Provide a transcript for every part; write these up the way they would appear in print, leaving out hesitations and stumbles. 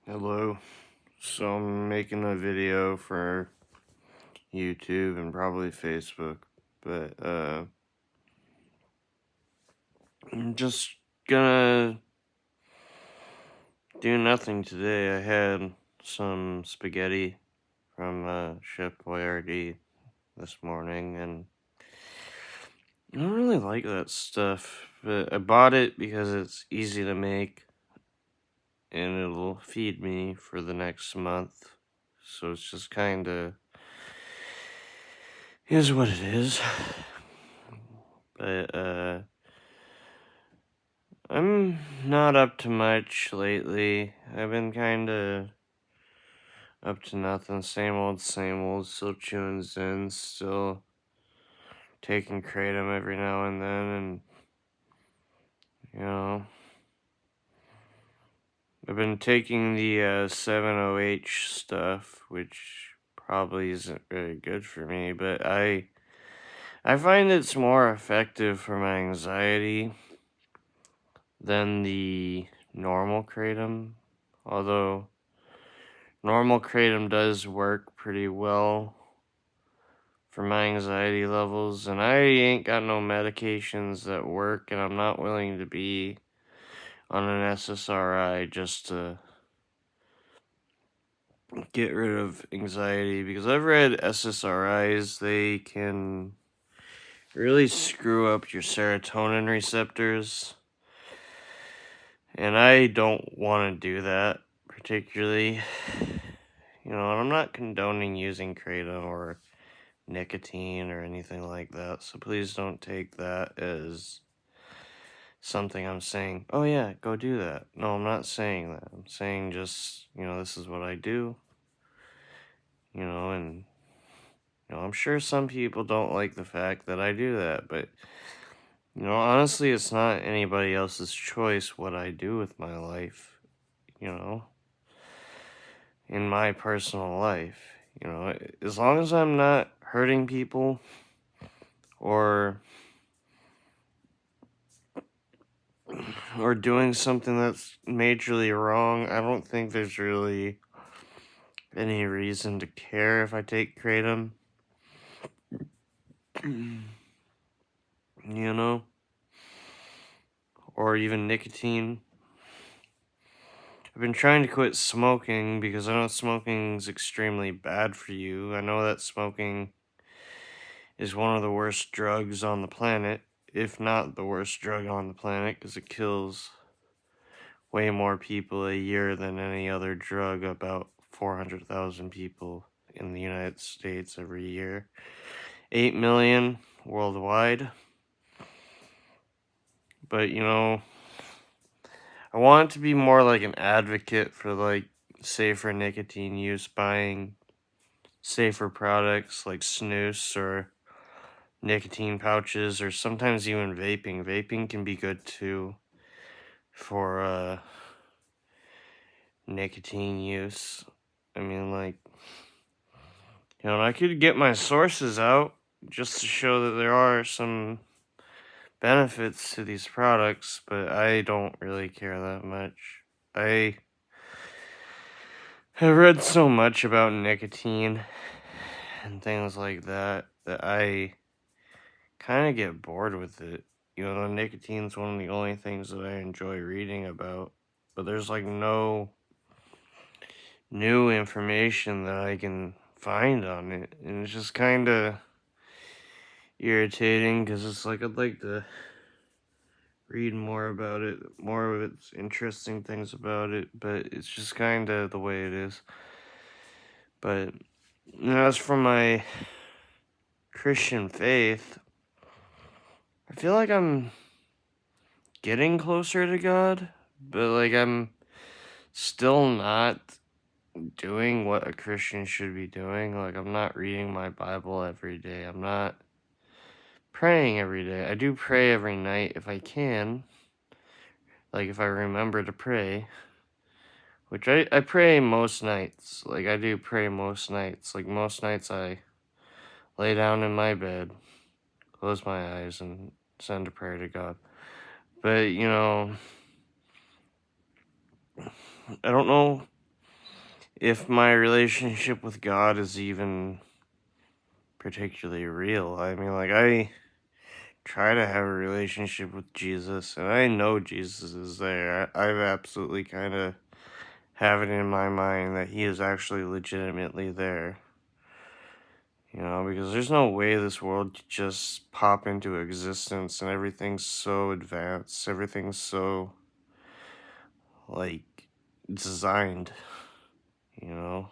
Hello. So I'm making a video for YouTube and probably Facebook, but I'm just gonna do nothing today. I had some spaghetti from Chef Boyardee this morning, and I don't really like that stuff, but I bought it because it's easy to make and it'll feed me for the next month. So it's just kinda is what it is. But I'm not up to much lately. I've been kinda up to nothing. Same old, still chewing Zins, still taking Kratom every now and then, and you know, I've been taking the 70H stuff, which probably isn't very good for me, but I find it's more effective for my anxiety than the normal Kratom, although normal Kratom does work pretty well for my anxiety levels, and I ain't got no medications that work, and I'm not willing to be on an SSRI just to get rid of anxiety, because I've read SSRIs, they can really screw up your serotonin receptors, and I don't want to do that particularly. You know, and I'm not condoning using Kratom or nicotine or anything like that, so please don't take that as something I'm saying, oh yeah, go do that. No, I'm not saying that. I'm saying just, this is what I do, and, I'm sure some people don't like the fact that I do that, but, honestly, it's not anybody else's choice what I do with my life, you know, in my personal life, as long as I'm not hurting people or doing something that's majorly wrong, I don't think there's really any reason to care if I take Kratom. You know? Or even nicotine. I've been trying to quit smoking because I know smoking's extremely bad for you. I know that smoking is one of the worst drugs on the planet, if not the worst drug on the planet, because it kills way more people a year than any other drug, about 400,000 people in the United States every year. 8 million worldwide. But, I want to be more like an advocate for, like, safer nicotine use, buying safer products like snus or nicotine pouches, or sometimes even vaping. Vaping can be good too for nicotine use. I mean, like, I could get my sources out just to show that there are some benefits to these products, but I don't really care that much. I have read so much about nicotine and things like that that I kind of get bored with it. Nicotine's one of the only things that I enjoy reading about, but there's like no new information that I can find on it, and it's just kind of irritating because it's like I'd like to read more about it, more of its interesting things about it, but it's just kind of the way it is. But as for my Christian faith, I feel like I'm getting closer to God, but like I'm still not doing what a Christian should be doing. Like, I'm not reading my Bible every day. I'm not praying every day. I do pray every night if I can. Like, if I remember to pray. Which I pray most nights. Like, I do pray most nights. Like, most nights I lay down in my bed, close my eyes, and send a prayer to God. But, I don't know if my relationship with God is even particularly real. I mean, like, I try to have a relationship with Jesus, and I know Jesus is there. I've absolutely kind of have it in my mind that he is actually legitimately there. You know, because there's no way this world could just pop into existence and everything's so advanced, everything's so, like, designed, you know?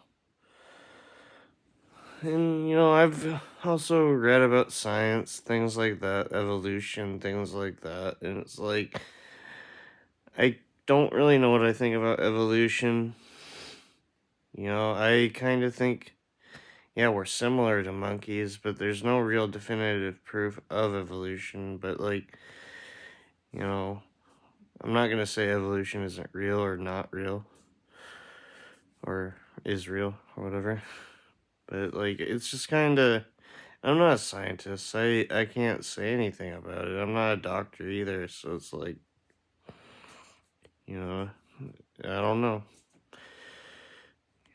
And, you know, I've also read about science, things like that, evolution, things like that, and it's like, I don't really know what I think about evolution. You know, I kind of think, yeah, we're similar to monkeys, but there's no real definitive proof of evolution. But, like, you know, I'm not going to say evolution isn't real or not real, or is real, or whatever. But, like, it's just kind of, I'm not a scientist. I can't say anything about it. I'm not a doctor either, so it's like, you know, I don't know.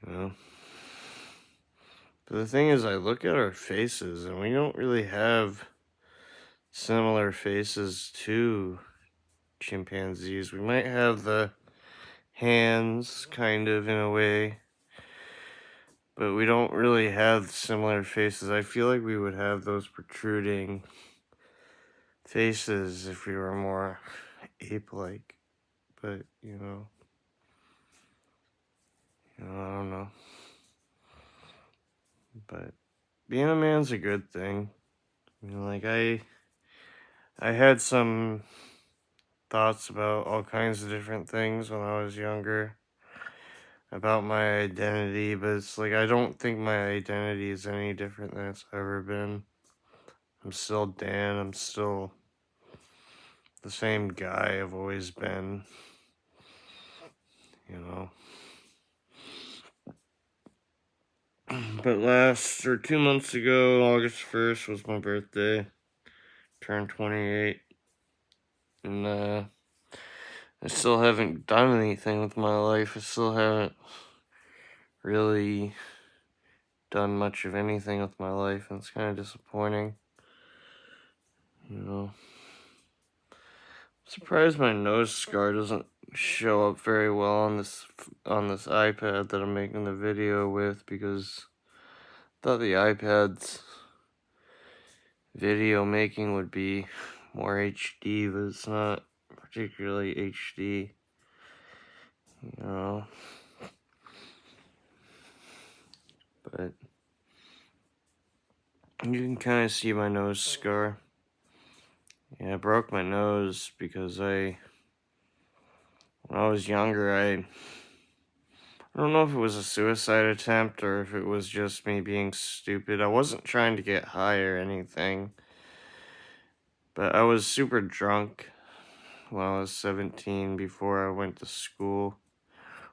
You know? But the thing is, I look at our faces, and we don't really have similar faces to chimpanzees. We might have the hands, kind of, in a way, but we don't really have similar faces. I feel like we would have those protruding faces if we were more ape-like, but, I don't know. But being a man's a good thing. I mean, like, I had some thoughts about all kinds of different things when I was younger about my identity, but it's like I don't think my identity is any different than it's ever been. I'm still Dan, I'm still the same guy I've always been, you know. But 2 months ago, August 1st was my birthday. Turned 28. And I still haven't done anything with my life. I still haven't really done much of anything with my life, and it's kind of disappointing. You know, I'm surprised my nose scar doesn't show up very well on this iPad that I'm making the video with, because I thought the iPad's video making would be more HD, but it's not particularly HD. You know, but you can kind of see my nose scar. Yeah, I broke my nose because when I was younger, I don't know if it was a suicide attempt or if it was just me being stupid. I wasn't trying to get high or anything, but I was super drunk when I was 17 before I went to school,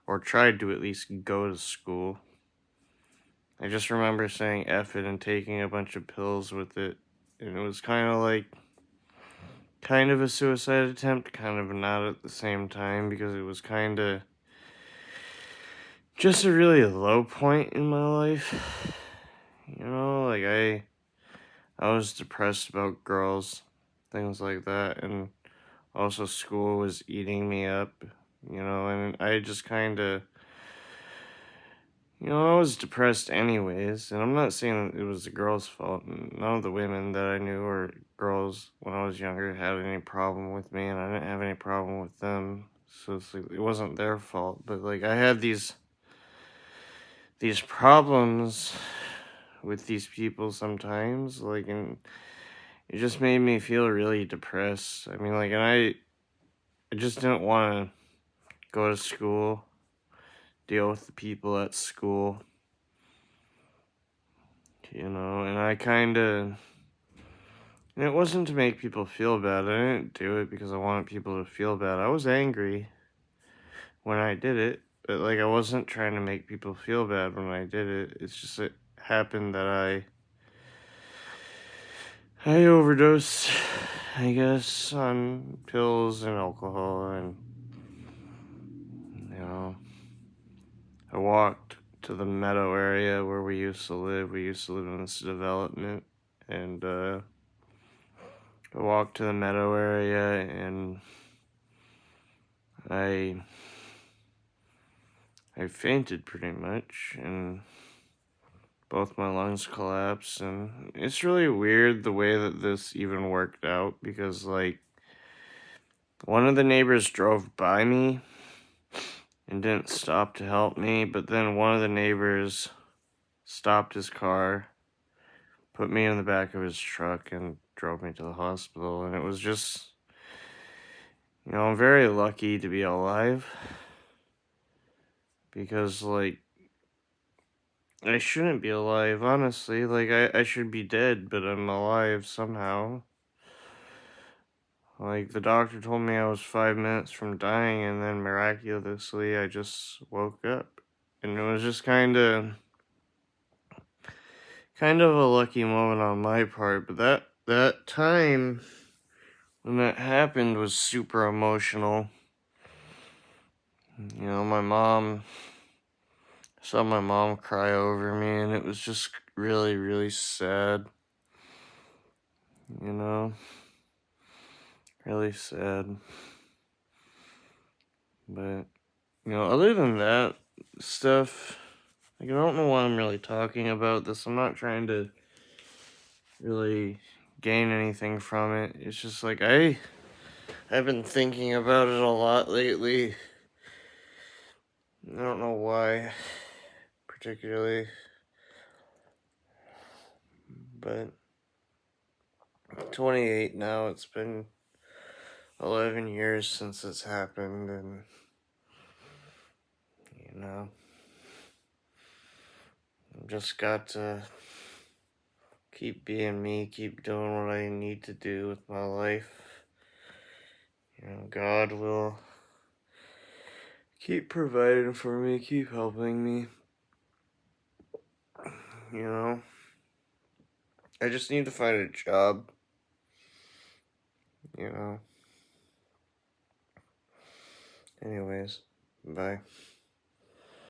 or tried to at least go to school. I just remember saying F it and taking a bunch of pills with it, and it was kind of a suicide attempt, kind of not at the same time, because it was kind of just a really low point in my life. You know, like I was depressed about girls, things like that, and also school was eating me up, and I just kind of, I was depressed anyways, and I'm not saying that it was the girls' fault. None of the women that I knew or girls when I was younger had any problem with me, and I didn't have any problem with them, so it's like, it wasn't their fault, but like I had these problems with these people sometimes, like, and it just made me feel really depressed. I mean, like, and I just didn't want to go to school, deal with the people at school, and I kind of, and it wasn't to make people feel bad. I didn't do it because I wanted people to feel bad. I was angry when I did it, but, like, I wasn't trying to make people feel bad when I did it. It's just, it happened that I overdosed, I guess, on pills and alcohol, and, I walked to the Meadow area where we used to live. We used to live in this development, and I walked to the Meadow area, and I fainted pretty much, and both my lungs collapsed, and it's really weird the way that this even worked out, because, like, one of the neighbors drove by me and didn't stop to help me, but then one of the neighbors stopped his car, put me in the back of his truck, and drove me to the hospital, and it was just, I'm very lucky to be alive, because, like, I shouldn't be alive, honestly. Like, I should be dead, but I'm alive somehow. Like, the doctor told me I was 5 minutes from dying, and then miraculously I just woke up. And it was just kind of a lucky moment on my part, but that time when that happened was super emotional. My mom, saw my mom cry over me, and it was just really, really sad. Really sad. But, other than that stuff, like, I don't know why I'm really talking about this. I'm not trying to really gain anything from it. It's just like I've been thinking about it a lot lately. I don't know why particularly, but 28 now. It's been 11 years since it's happened, and I've just got to keep being me, keep doing what I need to do with my life. God will keep providing for me, keep helping me. I just need to find a job. Anyways, bye.